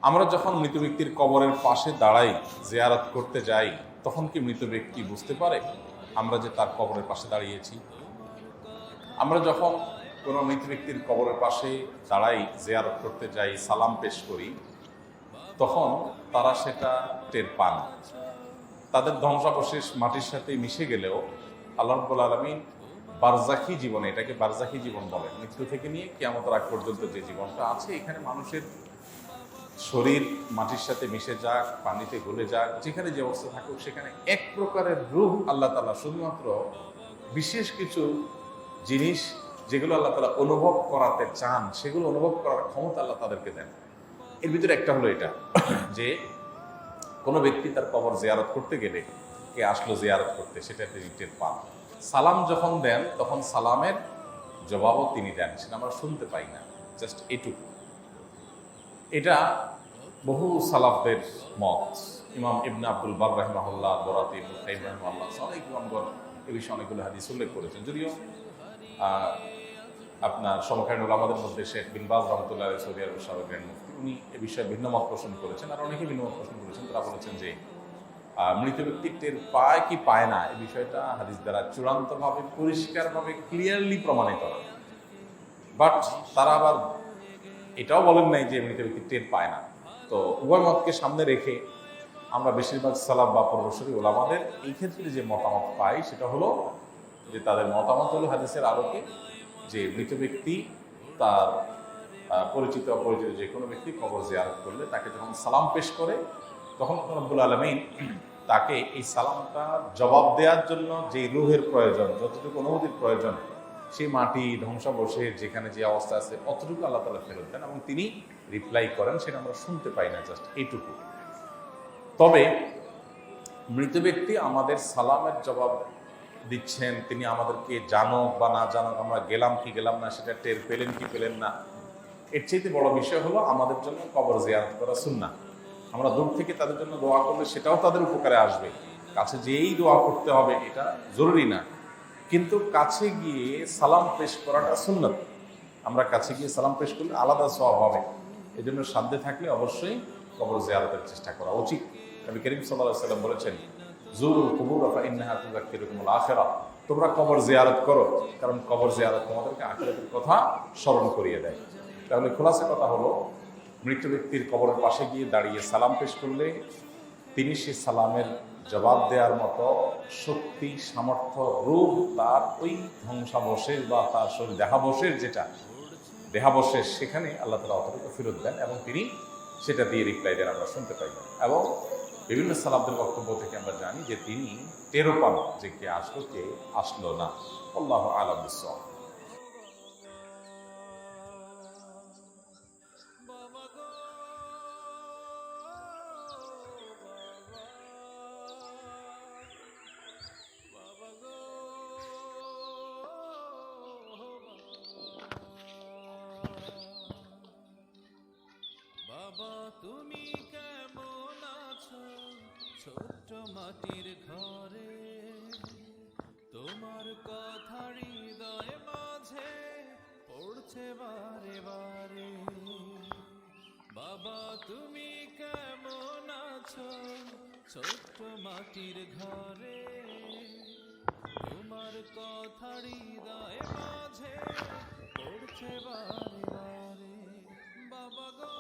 আমরা যখন মৃত ব্যক্তির কবরের পাশে দাঁড়াই, জিয়ারত করতে যাই, তখন কি মৃত ব্যক্তি বুঝতে পারে আমরা যে তার কবরের পাশে দাঁড়িয়েছি? আমরা যখন কোনো মৃত ব্যক্তির কবরের পাশে দাঁড়াই, জিয়ারত করতে যাই, সালাম পেশ করি, তখন তারা সেটা টের পান। তাদের ধ্বংসাবশেষ মাটির সাথে মিশে গেলেও আল্লাহ রাব্বুল আলামিন বারজাখী জীবনে, এটাকে বারজাখী জীবন বলে, মৃত্যু থেকে নিয়ে কিয়ামতের আগ পর্যন্ত যে জীবনটা আছে, এখানে মানুষের শরীর মাটির সাথে মিশে যাক, পানিতে গলে যাক, যেখানে যে অবস্থা থাকুক, সেখানে এক প্রকারের রূহ আল্লাহ তাআলা শুধুমাত্র বিশেষ কিছু জিনিস যেগুলো আল্লাহ তাআলা অনুভব করাতে চান, সেগুলো অনুভব করার ক্ষমতা আল্লাহ তাদেরকে দেন। এর ভিতরে একটা হলো এটা যে কোনো ব্যক্তি তার কবর জিয়ারত করতে গেলে, কে আসলো জিয়ারত করতে, সেটা তিনি টের পান। সালাম যখন দেন তখন সালামের জবাবও তিনি দেন, সেটা আমরা শুনতে পাই না, জাস্ট এটুকু। এটা বহু সালাফদের মত। ইমাম ইবনে আব্দুল বার রাহিমাহুল্লাহ, বরাতি ইবনে কাইয়িম রাহিমাহুল্লাহ, অনেক ইমামগণ এ বিষয়ে অনেকগুলো হাদিস উল্লেখ করেছেন। যদিও আপনার সমকালীন ওলামাদের মধ্যে শেখ বিন বাজ রহমতুল্লাহ আলাইহি, সৌদি আরবের সাবেক গ্র্যান্ড মুফতি, উনি এ বিষয়ে ভিন্ন মত পোষণ করেছেন। আর অনেকে ভিন্ন মত পোষণ করেছেন। তারা বলেছেন যে মৃত ব্যক্তি টের পায় কি পায় না, এই বিষয়টা হাদিস দ্বারা চূড়ান্তভাবে, পরিষ্কারভাবে, ক্লিয়ারলি প্রমাণিত হয়। বাট তারা আবার এটাও বলেন নাই যে মৃত ব্যক্তি টের পায় না। তো উভয় মতকে সামনে রেখে আমরা বেশিরভাগ সালাফ বা পূর্বসূরি ওলামাদের এই ক্ষেত্রে যে মতামত পাই, সেটা হলো যে তাদের মতামত হলো হাদিসের আলোকে যে মৃত ব্যক্তি তার পরিচিত অপরিচিত যে কোনো ব্যক্তি কবর জিয়ারত করলে তাকে যখন সালাম পেশ করে, তখন রব্বুল আলামিন তাকে এই সালামটা জবাব দেওয়ার জন্য যে রুহের প্রয়োজন, যতটুকু অনুভূতির প্রয়োজন, সেই মাটি ধ্বংসাবশেষ যেখানে যে অবস্থা আছে, অতটুকু আল্লাহ তাআলা ফেরত দেন এবং তিনি রিপ্লাই করেন। সেটা আমরা শুনতে পাই না, জাস্ট এইটুকু। তবে মৃত ব্যক্তি আমাদের সালামের জবাব দিচ্ছেন, তিনি আমাদেরকে জানুক বা না জানুক, আমরা গেলাম কি গেলাম না সেটা টের পেলেন কি পেলেন না, এর চাইতে বড় বিষয় হলো আমাদের জন্য কবর জিয়ারত করা সুন্নাহ। আমরা দূর থেকে তাদের জন্য দোয়া করলে সেটাও তাদের উপকারে আসবে। কাছে যেই দোয়া করতে হবে এটা জরুরি না, কিন্তু কাছে গিয়ে সালাম পেশ করাটা সুন্নাত। আমরা কাছে গিয়ে সালাম পেশ করলে আলাদা সওয়াব হবে। এই জন্য সাধ্যে থাকলে অবশ্যই কবর জিয়ারতের চেষ্টা করা উচিত। নবী করিম সাল্লাল্লাহু আলাইহি ওয়াসাল্লাম বলেছেন, জুরুল কুবুর ফাইন্নাহা তুযাক্কিরুকুমুল আখিরাহ, তোমরা কবর জিয়ারত করো, কারণ কবর জিয়ারত তোমাদেরকে আখিরাতের কথা স্মরণ করিয়ে দেয়। তাহলে খোলাসা কথা হলো, মৃত ব্যক্তির কবরের পাশে গিয়ে দাঁড়িয়ে সালাম পেশ করলে তিনি সে সালামের জবাব দেওয়ার মতো শক্তি, সামর্থ্য, রূপ তার ওই ধ্বংসাবশেষ বা তার শরীর দেহাবশেষ, যেটা দেহাবশেষ, সেখানে আল্লাহ তাআলা অতটুকু ফেরত দেন এবং তিনি সেটা দিয়ে রিপ্লাই দেন, আমরা শুনতে পাই। এবং বিভিন্ন সালাফদের বক্তব্য থেকে আমরা জানি যে তিনি টেরও পান যে কে আসলো কে আসলো না। আল্লাহু আ'লাম বিস-সাওয়াব। বাবা তুমি কেমন আছো, ছোট্ট মাটির ঘরে, তোমার কথা হৃদয় মাঝে পড়ছে বারে বারে। বাবা তুমি কেমন আছো, ছোট্ট মাটির ঘরে, তোমার কথা হৃদয় মাঝে পড়ছে বারে বারে। বাবা গো